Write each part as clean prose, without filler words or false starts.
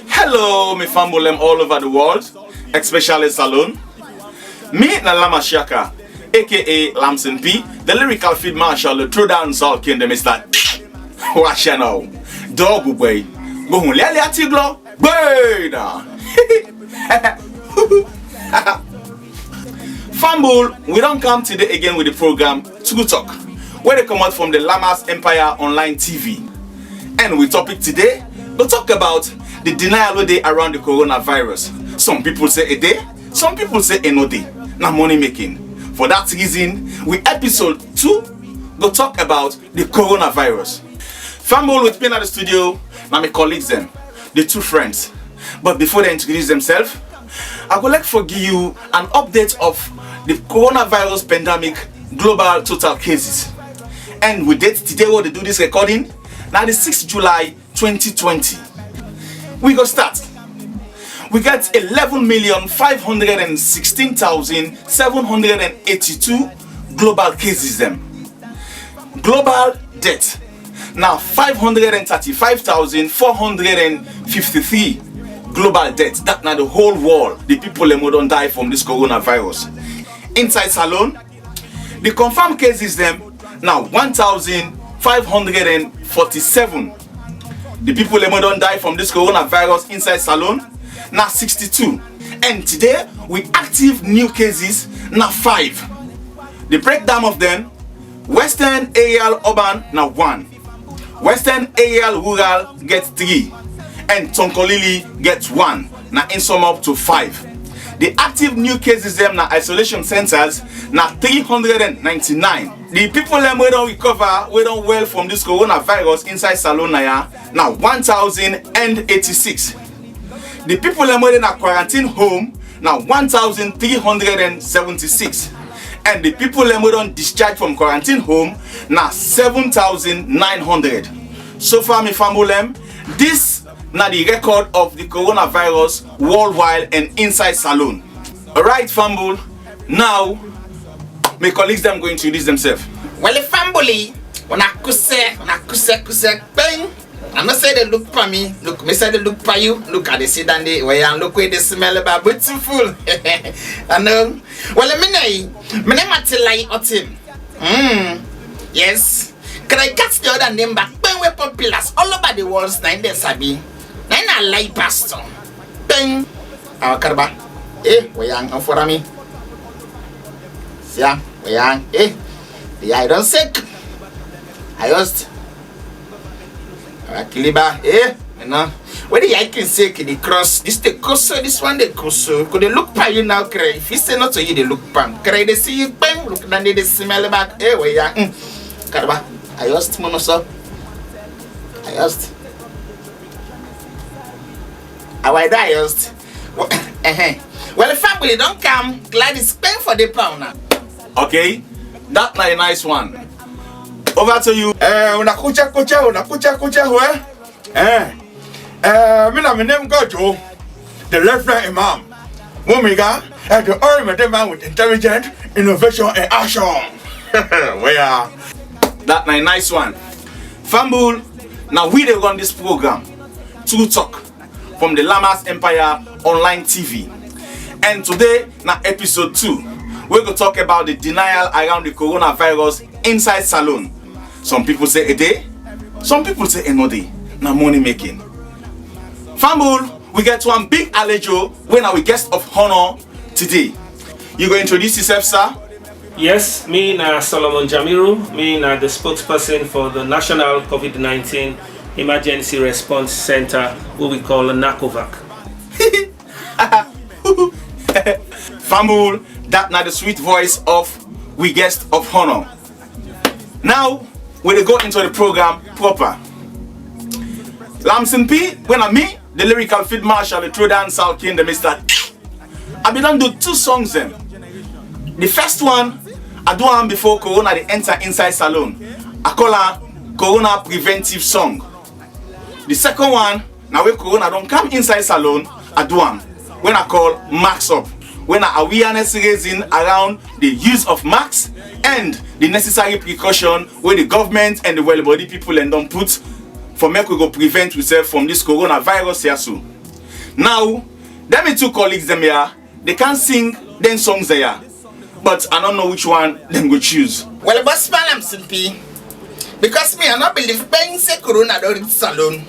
Hello, me family all over the world, especially Salon. Me na LAMAS Shaka, aka Lamson P, the lyrical field marshal, the true dancehall Kingtom is that. Watch ya now. Dog boy. Go home, lele atiglo. Boy na. Fumble, we don't come today again with the program True Talk, where they come out from the LAMAS Empire Online TV. And we topic today, we'll talk about the denial day around the coronavirus. Some people say a day, some people say a no day. Now money making. For that reason, we episode 2 we'll talk about the coronavirus. Fumble with me at the studio, now my colleagues them, the two friends. But before they introduce themselves, I would like to give you an update of the coronavirus pandemic global total cases. And with that, today when they do this recording, now the 6th July 2020. We go start. We got 11,516,782 global cases them. Global death now 535,453 global death. That now the whole world, the people who don't die from this coronavirus. Inside Salon, the confirmed cases them now 1,547. The people who don't die from this coronavirus inside Salon now 62. And today we active new cases now 5. The breakdown of them: Western Aerial Urban now 1, Western Aerial Rural get 3, and Tonkolili get 1. Now in sum up to 5. The active new cases them now isolation centers now 399. The people them we don't recover, we don't well from this coronavirus inside Salon now 1,086. The people them in a quarantine home now 1,376. And the people them don't discharge from quarantine home now 7,900. So far, me family, this now the record of the coronavirus worldwide and inside Salon. Alright, family. Now, my colleagues them going to introduce themselves. Well, the family, when I kuse, bang. I'm not say they look for me. Look, me say they look for you. Look at the sit and they way and look where they smell about beautiful. I know. Well, me name Matilai Otim. Yes. Can I catch the other name back? Bang, we popular all over the world. Nine days sabi. Nine Alhaji Pastor. Bang. Our karba. We young for me. Yeah, we young. The I don't sick. I just. Kiliba, where the I can say the cross, this the coso, this one the coso. Could they look by you now, cray? If you say not to you, they look pam. Cray, they see you bang, look, then they smell back. We young. Karba, I just monoso. I just. I just. Well, the family don't come. Glad it's paying for the pound now. Okay, that's a nice one. Over to you. Unakucha where? My name Gojo, the Reverend Imam. Womiga, and the oriented man with intelligence, innovation, and action. Where? That's a nice one. Fumble, now we they run this program, True Talk, from the LAMAS Empire Online TV. And today, now episode 2, we're going to talk about the denial around the coronavirus inside Salon. Some people say a day, some people say another day. Now money making. Fumble, we get one big Alhaji when our guest of honor today. You going to introduce yourself, sir? Yes, me na Solomon Jamiru, me na the spokesperson for the National COVID-19 Emergency Response Center, who we call NACOVAC. Fumble, that now the sweet voice of we guest of honor. Now, we go into the program proper. Lamson P, when I me, the lyrical field marshal, the true dancehall Kingtom is that I be done do 2 songs them. The first one, I do one before Corona they enter inside Salon. I call her Corona Preventive Song. The second one, now when Corona don't come inside Salon, I do one when I call Max Up. When awareness raising around the use of masks and the necessary precaution where the government and the well-body people and don't put for make we go prevent ourselves from this coronavirus here soon. Now, them two colleagues them here, they can sing them songs there. But I don't know which one them go choose. Well, boss man, I'm simply because me I not believe bang say corona don't reach salon.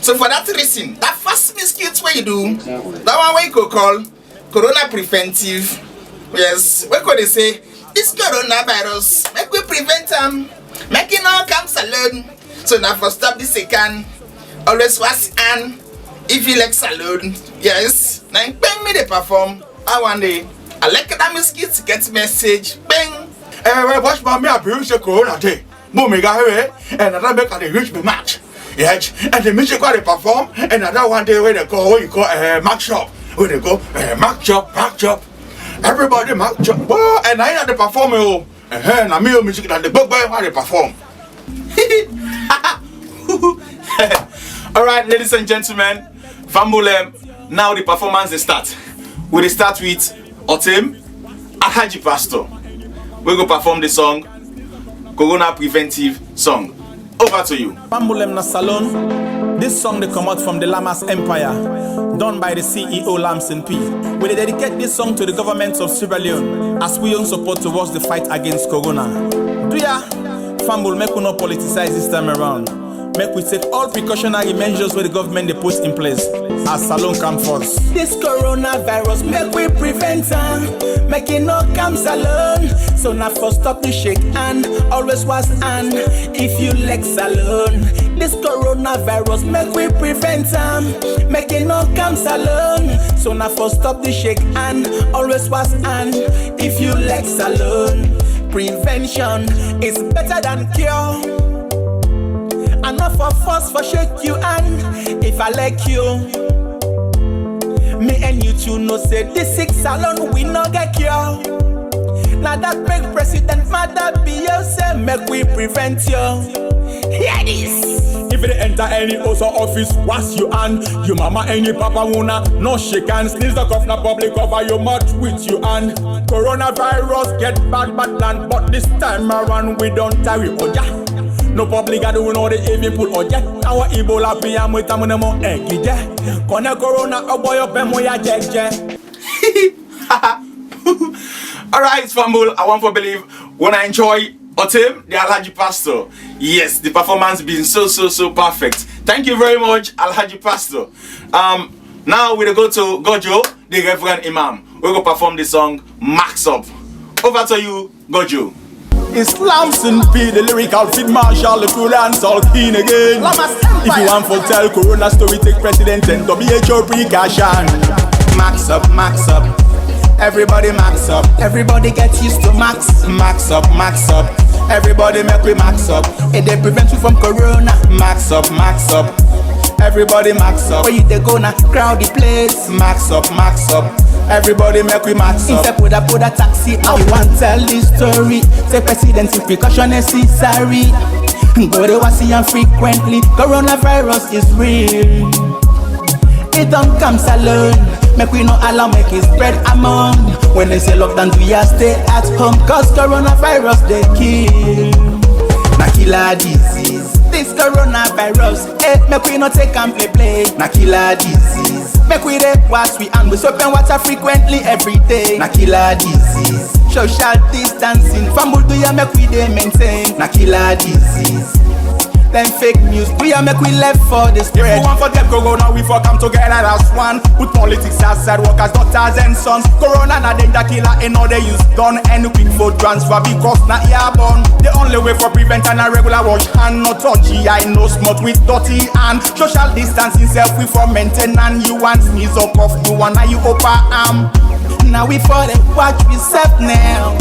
So for that reason, that first mosquito where you do, that one way you go call corona preventive. Yes, what could they say? This coronavirus, make we prevent them, make it all come salon. So now for stop this second, always wash hand if you like salon. Yes, now bang me they perform. I one day I like that mosquito get message. Bang. Watch my me abuse the corona day. Mumiga here, and another make a reach me match. Yes, and the music where they perform, and another one day where they go, where you go, Mac shop. Where they go, Mac shop. Everybody Mac shop. Oh, and I had the perform, and I mean music that the book boy where they perform. Alright, ladies and gentlemen, Fambulem, now the performance will start. We'll start with Otim, Alhaji Pastor. We go perform the song, Corona Preventive Song. Over to you. Fambulem na Salon. This song they come out from the LAMAS Empire, done by the CEO Lamson P. We dedicate this song to the government of Sierra Leone as we own support towards the fight against Corona. Do ya? Fambul, make we not politicize this time around. Make we take all precautionary measures where the government they put in place as Salon come first. This coronavirus, make we prevent make it not come Salon. So now for stop the shake and always was and if you like Salon. This coronavirus, make we prevent make it not come Salon. So now for stop the shake and always was and if you like Salon. Prevention is better than cure. Enough of us for shake you and if I like you, me and you two know say this sick salon we no get cure. Now that make president mother be you say make we prevent you. Hear this. If they enter any also office, wash you and your mama any papa wanna no shake and sneeze the cough na public cover your mouth with you and coronavirus get bad land but this time around we don't tarry oja. No public got do know the even pull or jet. Our Ebola PM with tamunemo egg. Kona corona boy up and moya jeje. Alright, Fambul, I want to believe when I enjoy Otim, the Alhaji Pastor. Yes, the performance been so perfect. Thank you very much, Alhaji Pastor. Now we go to Gojo, the Reverend Imam. We go perform the song Max Up. Over to you, Gojo. It's Lamson P, the lyrical fit marshal, the cool and all keen again. If you want to tell Corona story, take president and WHO precaution. Max up, everybody max up. Everybody get used to max up. Everybody make we max up. It they prevent you from Corona. Max up. Everybody max up. Where you they go now? Crowd the place. Max up. Everybody make we max up. Instead put a taxi. I want tell this story. Say president if precaution necessary. Go to Wasian frequently. Coronavirus is real. It don't come alone. Make we no allow make it spread among. When they say lockdown, we are stay at home. Cause coronavirus they kill. Na killer disease. This coronavirus, make we not take and play. Na killer disease. Make we dey wash we and we soap and water frequently every day. Na killer disease. Social distancing, family do ya make we dey maintain. Na killer disease. Them fake news, we are make we left for the spread. If we want for them corona, we for come together as one. Put politics aside, workers, daughters and sons. Corona na danger killer, and all they use done. And quick for transfer because na airborne. The only way for prevention a regular wash hand, not touchy eye, no smut with dirty hand. Social distancing self we for maintain and you want sneeze or cough, you want now you open arm. Now we for the watch we self now.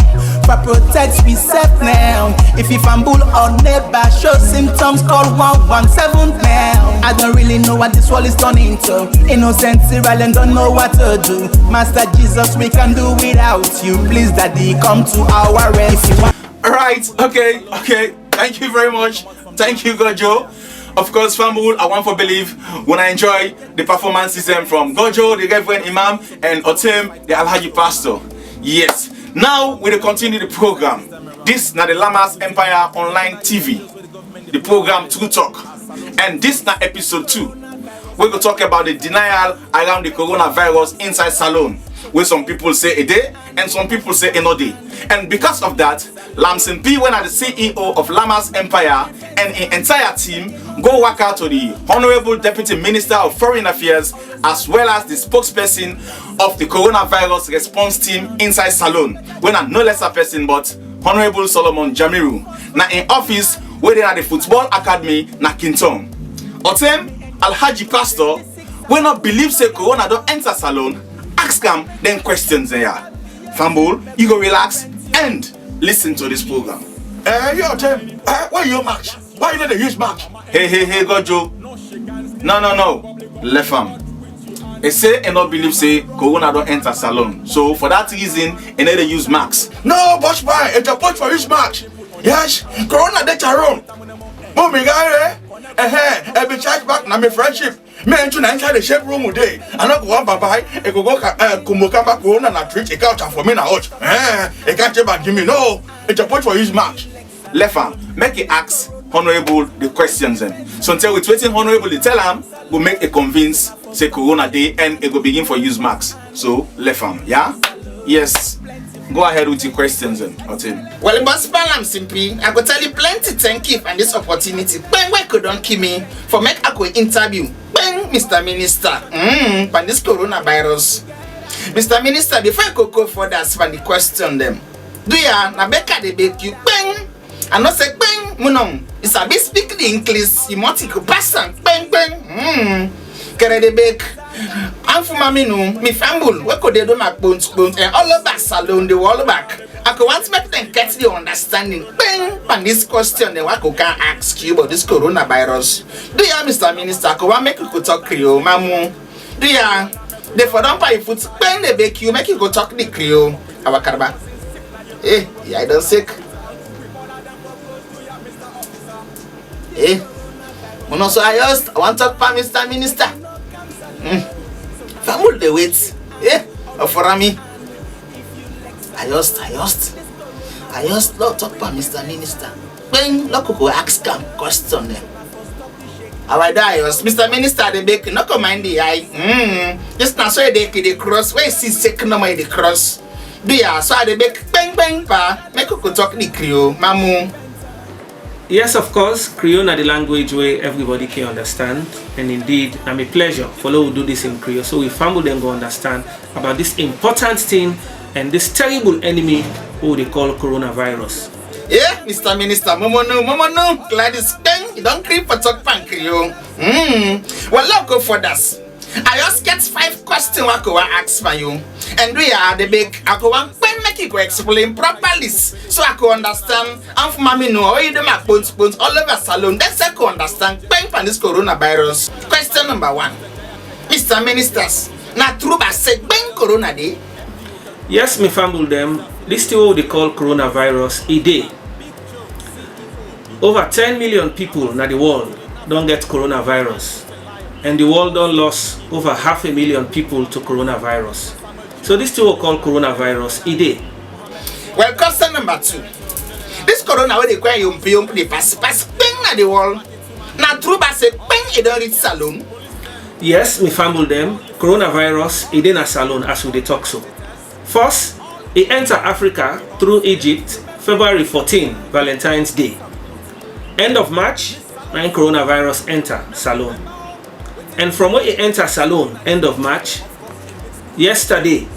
For protect we self now. If you fumble or neighbor show symptoms, call 117 now. I don't really know what this world is turning into. Innocent Sierra Leone don't know what to do. Master Jesus, we can do without you. Please, Daddy, come to our rescue. Alright, okay. Thank you very much. Thank you, Gojo. Of course, Fambul, I want to believe when I enjoy the performances from Gojo, the Reverend Imam, and Otim, the Alhaji Pastor. Yes. Now we will continue the program. This na the LAMAS Empire Online TV. The program True Talk. And this na episode 2. we go talk about the denial around the coronavirus inside salon, where some people say a day and some people say another day. And because of that, Lamson P, when the CEO of LAMAS Empire and an entire team go work out to the Honorable Deputy Minister of Foreign Affairs as well as the spokesperson of the coronavirus response team inside salon, when no lesser person but Honorable Solomon Jamiru. Now in office where they are the football academy na Kingtom. Otem Alhaji Pastor, when not believe say corona don't enter salon, ask them then questions there. Fambul, you go relax and listen to this program. Yo, Tim, why you match? Why you not the use match? Hey, Gojo. No. Left fam. They say and not believe say corona don't enter salon. So for that reason, and they use max. No, boss boy, it's a point for use match. Yes, corona de charon. Mommy guy, I be charged back na my friendship. Me and you inside the shape room today. I not go on bye. I go kumoka back corona na treat a couch for me na hot. I can't take back give me no. It's a point for use match. Left fam, make it ask Honorable the questions then. So until we waiting Honorable to tell him, we'll make a convince say corona day and it will begin for use max. So left fam, yeah? Yes. Go ahead with your questions then, Otim. Well, boss Lamson P, I go tell you plenty thank you for this opportunity. When we could don't kill me for make a quick interview. When Mr. Minister, for this coronavirus. Mr. Minister, before I go further for the question them. Do ya na beka de bake you bang? I not say bang, munong. It's a bit speak the English, you want to pass and bang. Kere de bake. I'm from Maminu, me family, we could do my bones, and all over salon, the wall back. I could want to make them get the understanding. Bang! And this question, then I can ask you about this coronavirus. Do you, Mr. Minister, I could make you go talk Creole, Mamu? Do you? They for don't buy food, bang, they bake you, make you go talk the Creole. Our carba. Eh, yeah, I don't sick. Eh, so I want to talk to Mr. Minister. Family the wait. For me. I just not talk to Mr. Minister. When look go ask him question them. Our dios, Mr. Minister the bake no command the eye. Just now so they cross. Where see second no the cross. Do ya so the bake bang pa make you talk the Creole, mamu. Yes, of course, Creole is the language where everybody can understand, and indeed, it's a pleasure for those who do this in Creole, so we family them go understand about this important thing and this terrible enemy who they call coronavirus. Yeah, Mr. Minister, momo no, glad it's bang, you don't creep for talk pan Creole. Well, let's go for this. I just get 5 questions I go ask for you, and we are the big. I go want make you go explain properly, so I can understand. I'm from Mamino, or you do my bones all over salon. That's I can understand. Bang for this coronavirus. Question number 1, Mr. Ministers. Now true, I said bang corona day. Yes, me famble them. This is what they call coronavirus. A day. Over 10 million people in the world don't get coronavirus. And the world done lost over 500,000 people to coronavirus. So this thing we call coronavirus, it is. Well, question number 2. This corona where they call you the pass bang at the world. Now true but say bang it don't reach salon. Yes, we fumble them. Coronavirus, it in a salon as we talk so. First, it enter Africa through Egypt, February 14, Valentine's Day. End of March, when coronavirus enter salon. And from where it enter salon, end of March, yesterday,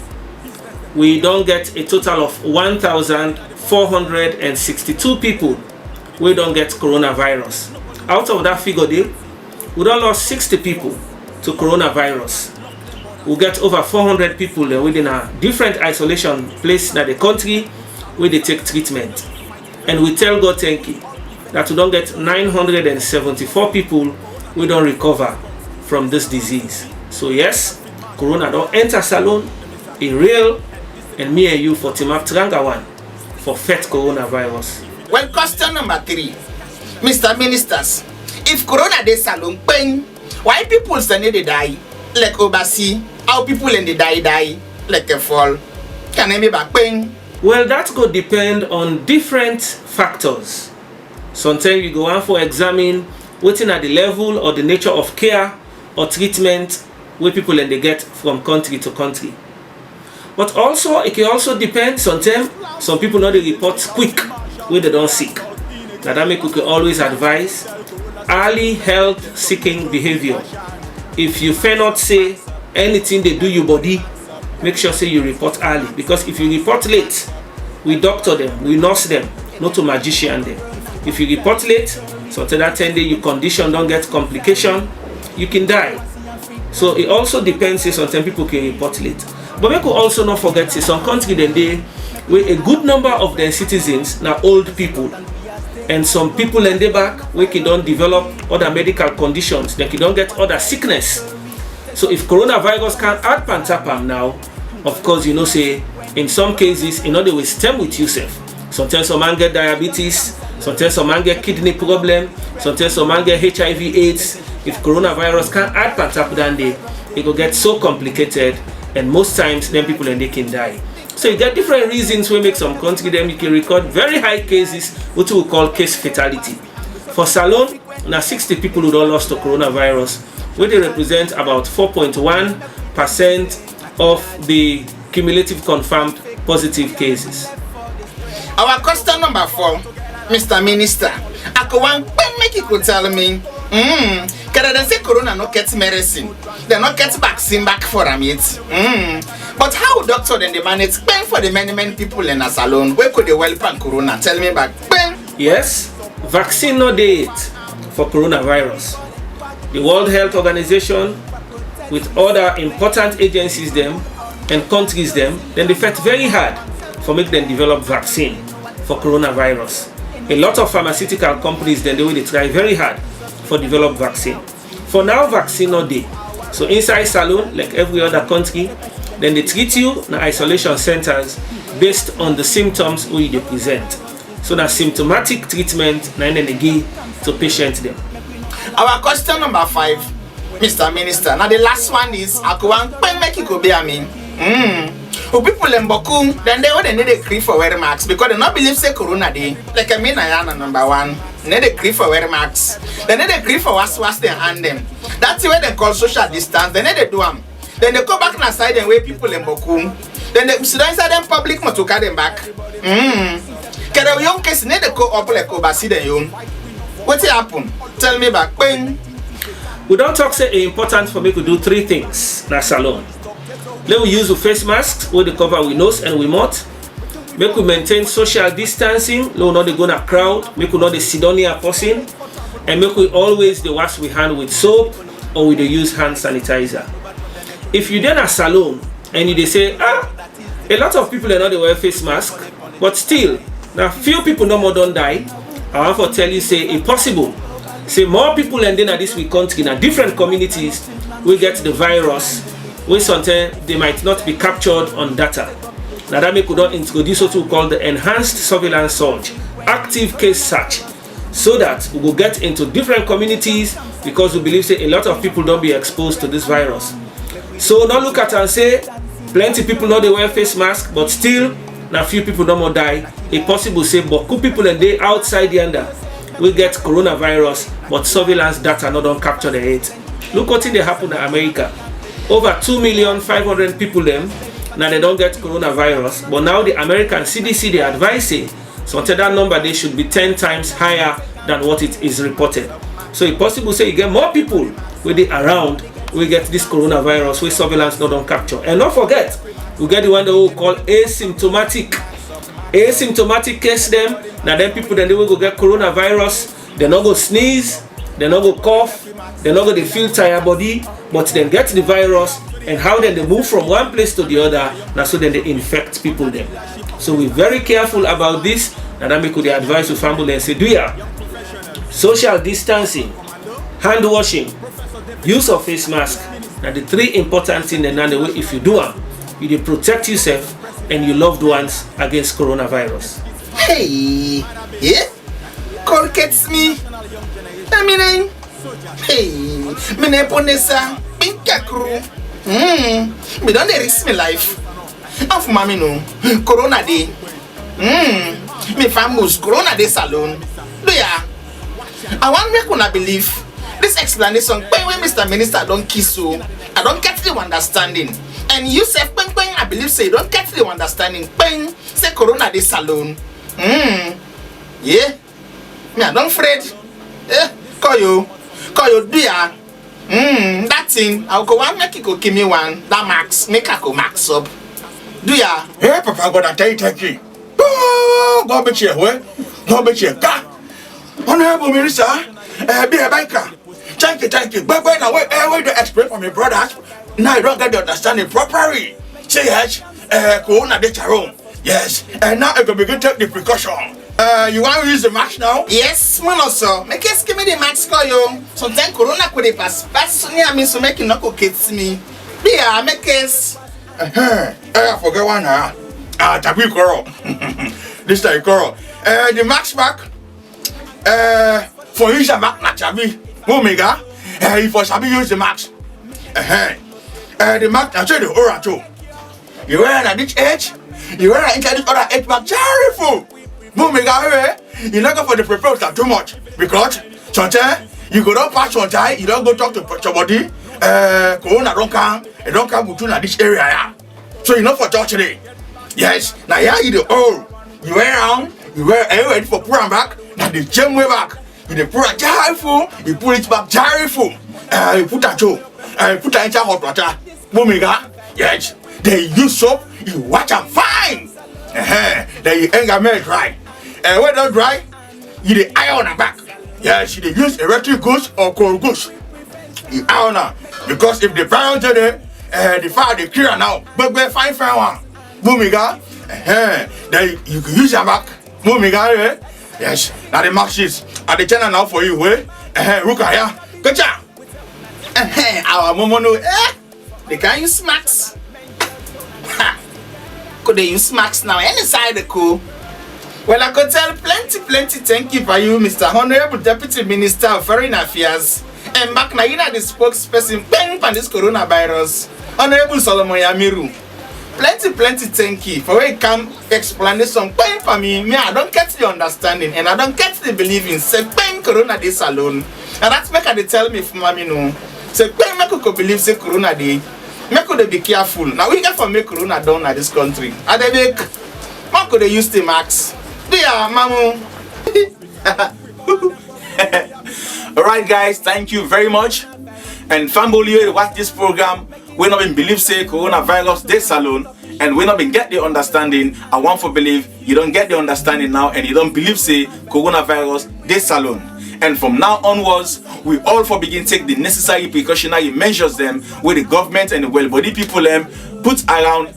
we don't get a total of 1,462 people we don't get coronavirus. Out of that figure, we don't lost 60 people to coronavirus. We get over 400 people within a different isolation place in the country where they take treatment. And we tell God thank you that we don't get 974 people we don't recover from this disease. So yes, corona don't enter salon, a real, and me and you for team up Tranga one for fet coronavirus. Well, question number 3, Mr. Ministers, if corona dey salon, bang, why people suddenly they die like overseas? How people in the die like a fall? Can I be back bang? Well, that could depend on different factors. Sometimes you go on for examine waiting at the level or the nature of care or treatment where people and they get from country to country. But also, it can also depend. Sometimes some people know they report quick when they don't sick. Now that make we can always advise early health seeking behavior. If you fail not say anything they do your body, make sure say you report early. Because if you report late, we doctor them, we nurse them, not to magician them. If you report late, so till that 10 day your condition don't get complication, you can die. So it also depends. Say sometimes people can report late. But we could also not forget, say some country then they where a good number of their citizens now old people, and some people in the back we can don't develop other medical conditions, they can don't get other sickness. So if coronavirus can add pantapam now, of course you know say in some cases you know they will stem with yourself. Sometimes some man get diabetes, sometimes some man get kidney problem, sometimes some man get HIV/AIDS. If coronavirus can add pantapam, then it will get so complicated. And most times, then people and they can die. So you get different reasons we make some country them you can record very high cases, which we call case fatality. For Salone, now 60 people who don't lost to coronavirus, where they represent about 4.1% of the cumulative confirmed positive cases. Our question number 4, Mr. Minister, I could want make you could tell me. Can they say corona no get medicine? They not get vaccine back for them yet. But how doctor then they manage pain for the many people in a salon? Where could they welcome corona? Tell me back pain. Yes, vaccine no date for coronavirus. The World Health Organization with other important agencies them and countries them, then they fought very hard for make them develop vaccine for coronavirus. A lot of pharmaceutical companies then they try very hard for develop vaccine. For now, vaccine no day. So inside salon, like every other country, then they treat you in isolation centers based on the symptoms we they present. So that symptomatic treatment na then they give to patient them. Our question number 5, Mr. Minister. Now the last one is I could want make you go be Who people in Boku, then they need a creep for wear masks because they not believe say corona day. Like I mean I am number 1. Need a creep for wear masks. They need a creep for was their hand them. That's the way they call social distance. They need to do them. Then they go back and side and where people in Boku. Then they sit inside them public to carry them back. Can the young case need to go up like over see the young. What happen? Tell me back. Bang. We don't talk say important for me to do 3 things na salon. Let we use the face masks where they cover we nose and we mouth. Make we maintain social distancing. Let we not go na crowd. Make we not the sit down near person. And make we always the wash we hand with soap or we the use hand sanitizer. If you then a salon and you they say a lot of people are not they wear face mask, but still now few people no more don't die. I want to tell you say it possible. Say more people and then at this we country in different communities we get the virus. We sometimes they might not be captured on data. Now that make we don't introduce what we call the enhanced surveillance search, active case search, so that we will get into different communities because we believe say a lot of people don't be exposed to this virus. So now look at and say plenty people know they wear face mask, but still now few people no more die. It possible say but cool people and they outside the under we get coronavirus, but surveillance data not don't capture the hate. Look what they happen in America. Over 2,500,000 people them now they don't get coronavirus, but now the American CDC they advise say so until that number they should be 10 times higher than what it is reported. So it's possible say you get more people with it around we get this coronavirus where surveillance not don't capture. And don't forget we get the one that we call asymptomatic case them. Now then people then they will go get coronavirus, they not go sneeze, they not go cough, they not go they feel tired body, but then get the virus and how then they move from one place to the other. Now so then they infect people then. So we're very careful about this. And that make the advice to family and say do ya social distancing, hand washing, use of face mask. Now the 3 important things and the way if you do them, you protect yourself and your loved ones against coronavirus. Hey, yeah, colgates me. I mean, hey, me ne ponesa, pinka crew. Me don't risk my life. Of mommy no, corona day. Me famous corona day salon. Do ya? I want me to believe This explanation, when Mr. Minister don't kiss you, I don't get the understanding. And you say, I believe say, don't get the understanding. Say Corona this salon. Yeah. Me, I don't afraid. Call you, do ya? That thing, I'll go one, make you go give me one. That max, make I go max up. Do ya? Hey, Papa, God, I thank you. Oh, God, be cheer, way. God, be cheer. Honorable Minister, be a banker. Thank you. But when I wait to explain for my brothers, now I don't get the understanding properly. Say yes, Corona de Charon. Yes, and now I can begin to take the precaution. You want to use the mask now? Yes, man also. Make us give me the mask call you. Sometimes Corona could pass near me, so make you not go kiss me. Yeah, make us. I forget one now. Tabi Coral. This time Coral. The mask back. For use the mask, not Tabi. Omega. If for Tabi use the mask. The mask, I tell you, Ora too. You wear at this age. You wear into this other age back. Terrible. Omega, you not go for the proposal too much because sometimes you go down pass one time. You don't go talk to somebody. Corona don't come to this area. So you know for touch today. Yes, now yeah, you do all. You wear around, you wear ready for pulling back. Now the same way back. You pull a jar full, you pull it back jar full. You put a joe, put it into hot water. Omega, yes. Then you soap, you wash them fine. Then you ain't got made dry. When don't dry, you the iron back. Yes, you use electric goose or coal goose. You iron because if the fire today, the fire they clear now, but we find fire one. Omega, then you can use your back. Omega, yes. Now the mark sheets are the channel now for you, Rukaya. Good job. Our momono, they can use smacks. Could they use smacks now? Any side the cool. Well, I could tell plenty thank you for you, Mr. Honorable Deputy Minister of Foreign Affairs. And back now, you know the spokesperson paying for this coronavirus, Honorable Solomon Jamiru. Plenty thank you for where you come explanation paying for me. I don't get the understanding and I don't get the believing. Say paying corona this alone. And that's make they tell me from me no. Say paying make you believe say corona day. Make you be careful. Now we get for make corona down at this country. And they make man could they use the max. Yeah, mamu. Alright guys, thank you very much. And family, you watch this program. We not been believe say coronavirus this alone, and we not been get the understanding. I want to believe you don't get the understanding now, and you don't believe say coronavirus this alone. And from now onwards, we all for begin take the necessary precautionary measures them with the government and the well-body people put around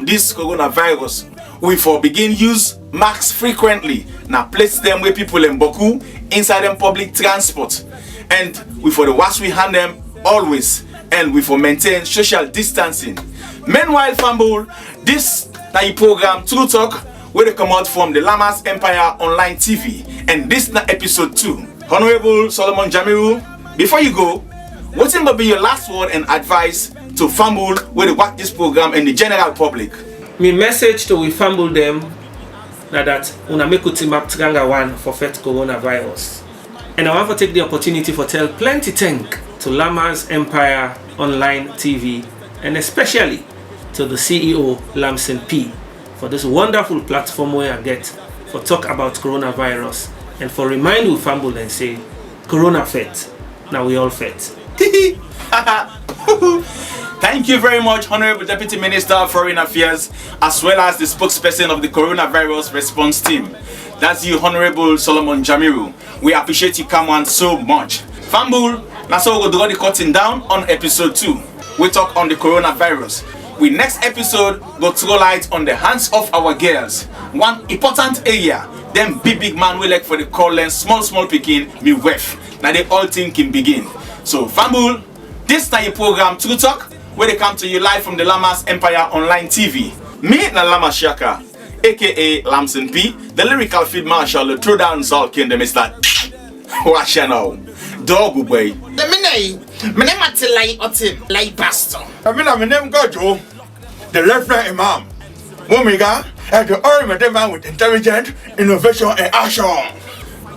this coronavirus. We for begin use masks frequently. Now place them where people boku inside them public transport, and we for the wash we hand them always. And we for maintain social distancing. Meanwhile, Fambul, this na program True Talk where they come out from the LAMAS Empire Online TV, and this na episode 2. Honorable Solomon Jamiru, before you go, what will be your last word and advice to Fambul where they watch this program and the general public? My message to we Fambul them na that una make team up tranga one for fight coronavirus. And I want to take the opportunity for tell plenty thank to LAMAS Empire Online TV, and especially to the CEO Lamson P for this wonderful platform where I get for talk about coronavirus and for remind we family and say corona fet. Now we all fet. Thank you very much, Honorable Deputy Minister of Foreign Affairs, as well as the spokesperson of the coronavirus response team. That's you, Honorable Solomon Jamiru. We appreciate you come on so much. Fambul, that's how we'll draw the curtain down on episode 2. We talk on the coronavirus. We next episode go throw light on the hands of our girls. One important area, them big man we like for the call and small picking me wef. Now they all think can begin. So Fambul, this time your program True Talk, where they come to you live from the LAMAS Empire Online TV. Me na Lama Shaka, aka Lamson P, the lyrical field marshal, the true dancehall kingdom is that. Watch you now. Dog boy. The my name Alhaji Pastor. My name Gojo, the Reverend Imam. Omega, and the only man with intelligence, innovation, and action.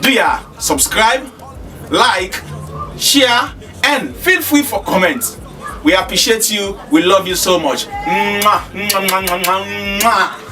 Do ya subscribe, like, share, and feel free for comments. We appreciate you. We love you so much. Mwah, mwah, mwah, mwah, mwah.